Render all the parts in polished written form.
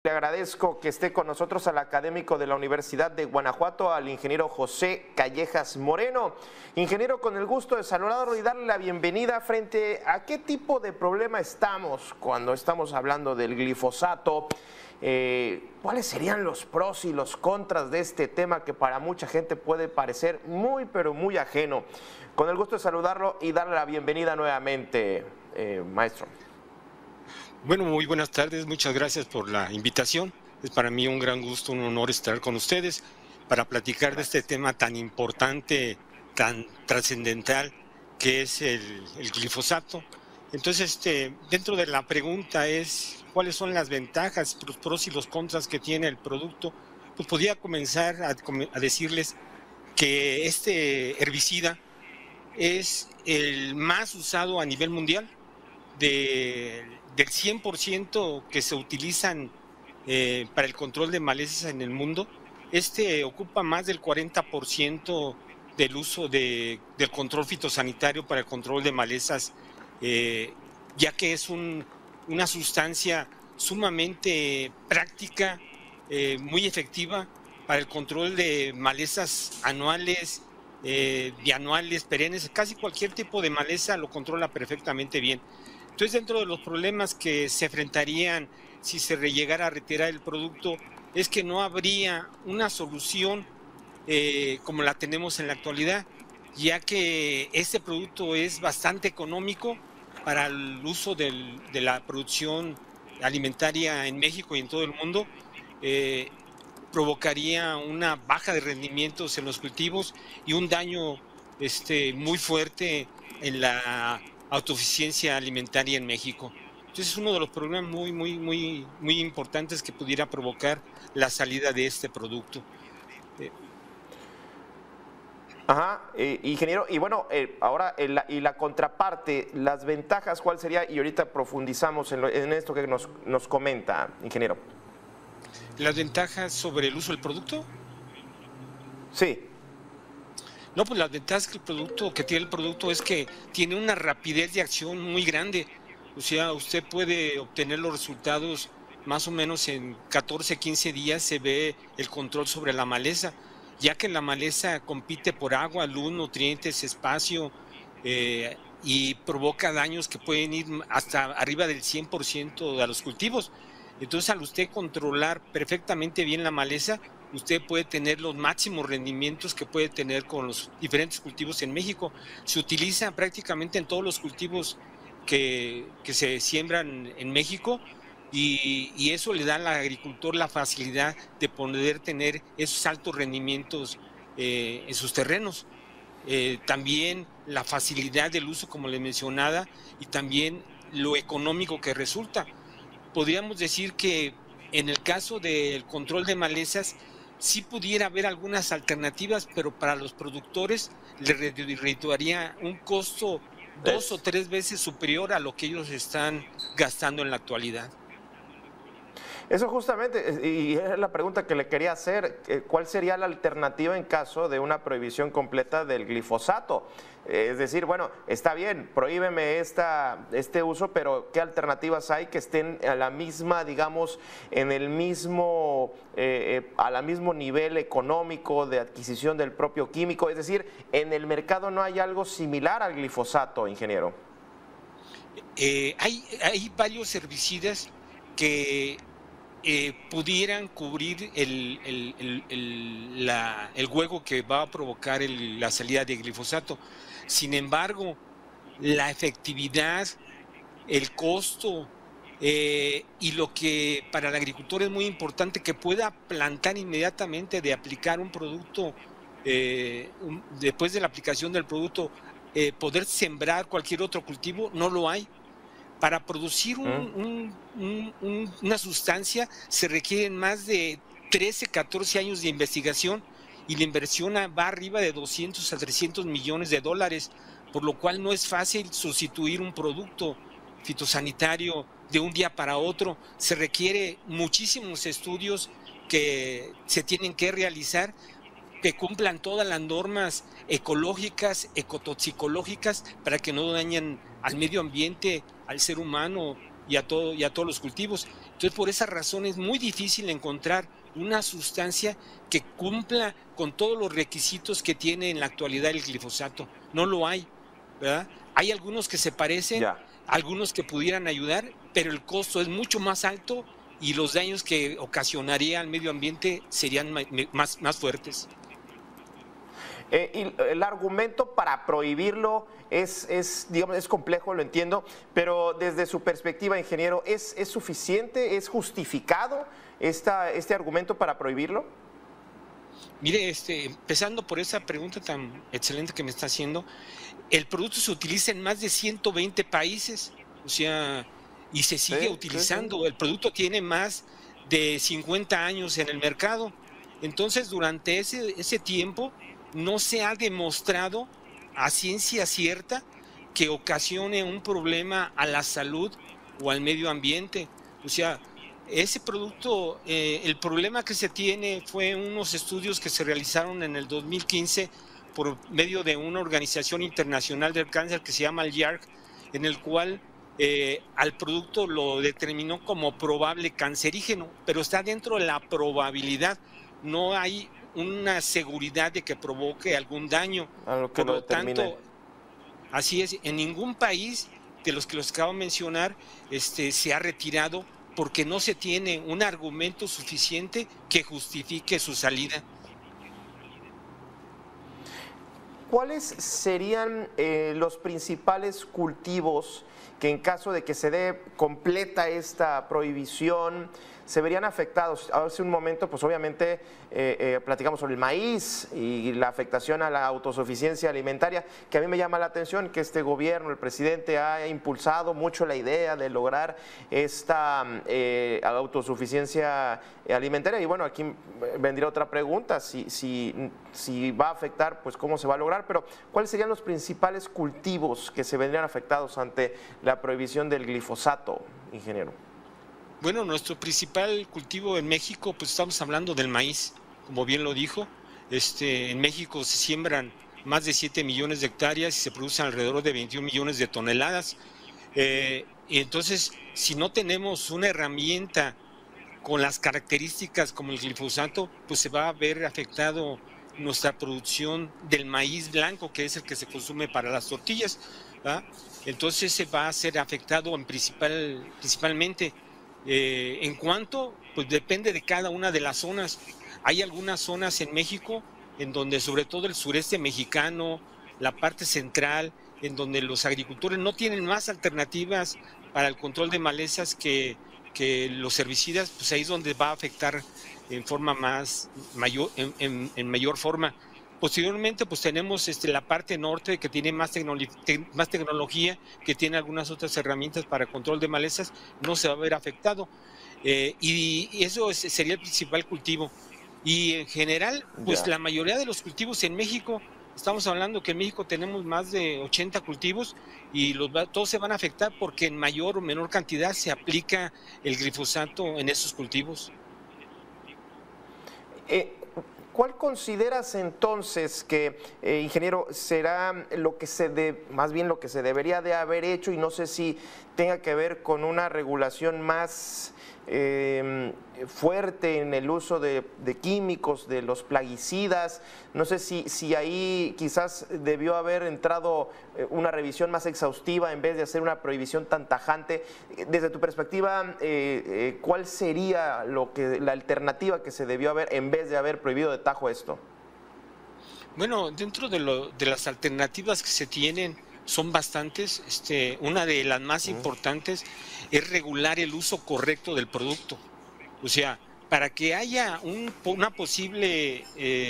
Le agradezco que esté con nosotros al académico de la Universidad de Guanajuato, al ingeniero José Callejas Moreno. Ingeniero, con el gusto de saludarlo y darle la bienvenida. Frente a qué tipo de problema estamos cuando estamos hablando del glifosato. ¿Cuáles serían los pros y los contras de este tema que para mucha gente puede parecer muy, pero muy ajeno? Con el gusto de saludarlo y darle la bienvenida nuevamente, maestro. Bueno, muy buenas tardes, muchas gracias por la invitación. Es para mí un gran gusto, un honor estar con ustedes para platicar de este tema tan importante, tan trascendental que es el glifosato. Entonces, dentro de la pregunta es, ¿cuáles son las ventajas, los pros y los contras que tiene el producto? Pues podría comenzar a decirles que este herbicida es el más usado a nivel mundial. Del 100% que se utilizan para el control de malezas en el mundo, ocupa más del 40% del uso del control fitosanitario para el control de malezas, ya que es una sustancia sumamente práctica, muy efectiva para el control de malezas anuales, bianuales, perennes. Casi cualquier tipo de maleza lo controla perfectamente bien. Entonces, dentro de los problemas que se enfrentarían si se llegara a retirar el producto, es que no habría una solución como la tenemos en la actualidad, ya que este producto es bastante económico para el uso de la producción alimentaria en México y en todo el mundo. Provocaría una baja de rendimientos en los cultivos y un daño muy fuerte en la autosuficiencia alimentaria en México. Entonces es uno de los problemas muy importantes que pudiera provocar la salida de este producto. Ingeniero, y bueno, ahora y la contraparte, las ventajas, ¿cuál sería? Y ahorita profundizamos en esto que nos comenta, ingeniero. ¿Las ventajas sobre el uso del producto? Sí. No, pues las ventajas que tiene el producto es que tiene una rapidez de acción muy grande. O sea, usted puede obtener los resultados más o menos en 14, 15 días. Se ve el control sobre la maleza, ya que la maleza compite por agua, luz, nutrientes, espacio, y provoca daños que pueden ir hasta arriba del 100% de los cultivos. Entonces, al usted controlar perfectamente bien la maleza, usted puede tener los máximos rendimientos que puede tener con los diferentes cultivos en México. Se utiliza prácticamente en todos los cultivos que se siembran en México, y eso le da al agricultor la facilidad de poder tener esos altos rendimientos en sus terrenos. También la facilidad del uso, como le mencionaba, y también lo económico que resulta. Podríamos decir que en el caso del control de malezas sí pudiera haber algunas alternativas, pero para los productores le redituaría un costo 2 o 3 veces superior a lo que ellos están gastando en la actualidad. Eso justamente, y es la pregunta que le quería hacer, ¿cuál sería la alternativa en caso de una prohibición completa del glifosato? Es decir, bueno, está bien, prohíbeme este uso, pero ¿qué alternativas hay que estén a la misma, digamos, en el mismo, al mismo nivel económico de adquisición del propio químico? Es decir, en el mercado no hay algo similar al glifosato, ingeniero. Hay varios herbicidas que pudieran cubrir el hueco que va a provocar la salida de glifosato. Sin embargo, la efectividad, el costo, y lo que para el agricultor es muy importante, que pueda plantar inmediatamente de aplicar un producto, después de la aplicación del producto, poder sembrar cualquier otro cultivo, no lo hay. Para producir una sustancia se requieren más de 13, 14 años de investigación, y la inversión va arriba de 200 a 300 millones de dólares, por lo cual no es fácil sustituir un producto fitosanitario de un día para otro. Se requiere muchísimos estudios que se tienen que realizar, que cumplan todas las normas ecológicas, ecotoxicológicas, para que no dañen al medio ambiente, al ser humano y a todos los cultivos. Entonces, por esa razón es muy difícil encontrar una sustancia que cumpla con todos los requisitos que tiene en la actualidad el glifosato. No lo hay, ¿verdad? Hay algunos que se parecen, algunos que pudieran ayudar, pero el costo es mucho más alto y los daños que ocasionaría al medio ambiente serían más fuertes. Y el argumento para prohibirlo digamos, es complejo, lo entiendo, pero desde su perspectiva, ingeniero, ¿es suficiente, es justificado este argumento para prohibirlo? Mire, empezando por esa pregunta tan excelente que me está haciendo, el producto se utiliza en más de 120 países, o sea, y se sigue utilizando. El producto tiene más de 50 años en el mercado. Entonces, durante ese tiempo, no se ha demostrado a ciencia cierta que ocasione un problema a la salud o al medio ambiente. O sea, ese producto, el problema que se tiene fue unos estudios que se realizaron en el 2015 por medio de una organización internacional del cáncer que se llama el IARC, en el cual al producto lo determinó como probable cancerígeno, pero está dentro de la probabilidad, no hay una seguridad de que provoque algún daño. Por lo tanto, así es, en ningún país de los que los acabo de mencionar se ha retirado porque no se tiene un argumento suficiente que justifique su salida. ¿Cuáles serían los principales cultivos que en caso de que se dé completa esta prohibición se verían afectados? Hace un momento, pues obviamente platicamos sobre el maíz y la afectación a la autosuficiencia alimentaria, que a mí me llama la atención que este gobierno, el presidente, ha impulsado mucho la idea de lograr esta autosuficiencia alimentaria. Y bueno, aquí vendría otra pregunta, si va a afectar, pues cómo se va a lograr, pero ¿cuáles serían los principales cultivos que se vendrían afectados ante la prohibición del glifosato, ingeniero? Bueno, nuestro principal cultivo en México, pues estamos hablando del maíz, como bien lo dijo. En México se siembran más de 7 millones de hectáreas y se producen alrededor de 21 millones de toneladas. Y entonces, si no tenemos una herramienta con las características como el glifosato, pues se va a ver afectado nuestra producción del maíz blanco, que es el que se consume para las tortillas, ¿verdad? Entonces se va a ser afectado principalmente. En cuanto, pues depende de cada una de las zonas. Hay algunas zonas en México en donde sobre todo el sureste mexicano, la parte central, en donde los agricultores no tienen más alternativas para el control de malezas que los herbicidas, pues ahí es donde va a afectar en forma en mayor forma. Posteriormente, pues tenemos la parte norte que tiene más tecnología, que tiene algunas otras herramientas para control de malezas, no se va a ver afectado. Y eso sería el principal cultivo. Y en general, pues la mayoría de los cultivos en México, estamos hablando que en México tenemos más de 80 cultivos y todos se van a afectar porque en mayor o menor cantidad se aplica el glifosato en esos cultivos. ¿Cuál consideras entonces que, ingeniero, será más bien lo que se debería de haber hecho, y no sé si tenga que ver con una regulación más fuerte en el uso de químicos, de los plaguicidas? No sé si ahí quizás debió haber entrado una revisión más exhaustiva en vez de hacer una prohibición tan tajante. Desde tu perspectiva, ¿cuál sería la alternativa que se debió haber en vez de haber prohibido de tajo esto? Bueno, dentro de las alternativas que se tienen, son bastantes. Una de las más importantes es regular el uso correcto del producto. O sea, para que haya una posible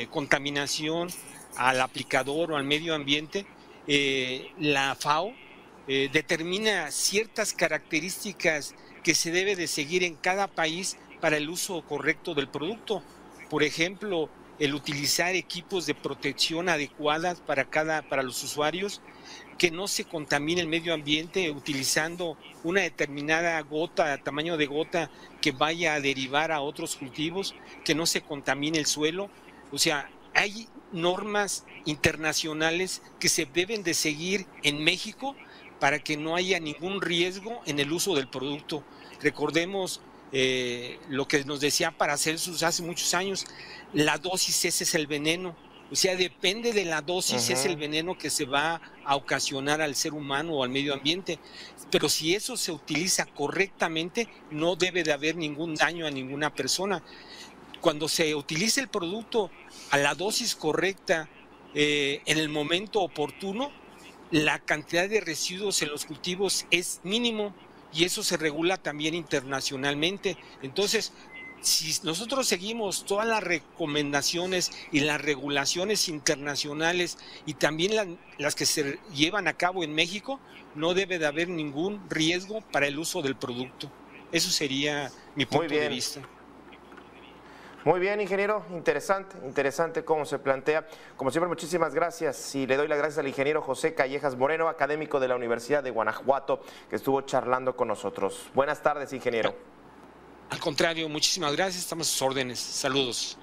contaminación al aplicador o al medio ambiente, la FAO determina ciertas características que se debe de seguir en cada país para el uso correcto del producto. Por ejemplo, el utilizar equipos de protección adecuadas para los usuarios, que no se contamine el medio ambiente utilizando una determinada tamaño de gota que vaya a derivar a otros cultivos, que no se contamine el suelo. O sea, hay normas internacionales que se deben de seguir en México para que no haya ningún riesgo en el uso del producto. Recordemos lo que nos decía Paracelsus hace muchos años, la dosis, ese es el veneno. O sea, depende de la dosis, es el veneno que se va a ocasionar al ser humano o al medio ambiente. Pero si eso se utiliza correctamente, no debe de haber ningún daño a ninguna persona. Cuando se utiliza el producto a la dosis correcta, en el momento oportuno, la cantidad de residuos en los cultivos es mínimo y eso se regula también internacionalmente. Entonces, si nosotros seguimos todas las recomendaciones y las regulaciones internacionales y también las que se llevan a cabo en México, no debe de haber ningún riesgo para el uso del producto. Eso sería mi punto de vista. Muy bien, ingeniero, interesante cómo se plantea. Como siempre, muchísimas gracias y le doy las gracias al ingeniero José Callejas Moreno, académico de la Universidad de Guanajuato, que estuvo charlando con nosotros. Buenas tardes, ingeniero. Al contrario, muchísimas gracias, estamos a sus órdenes. Saludos.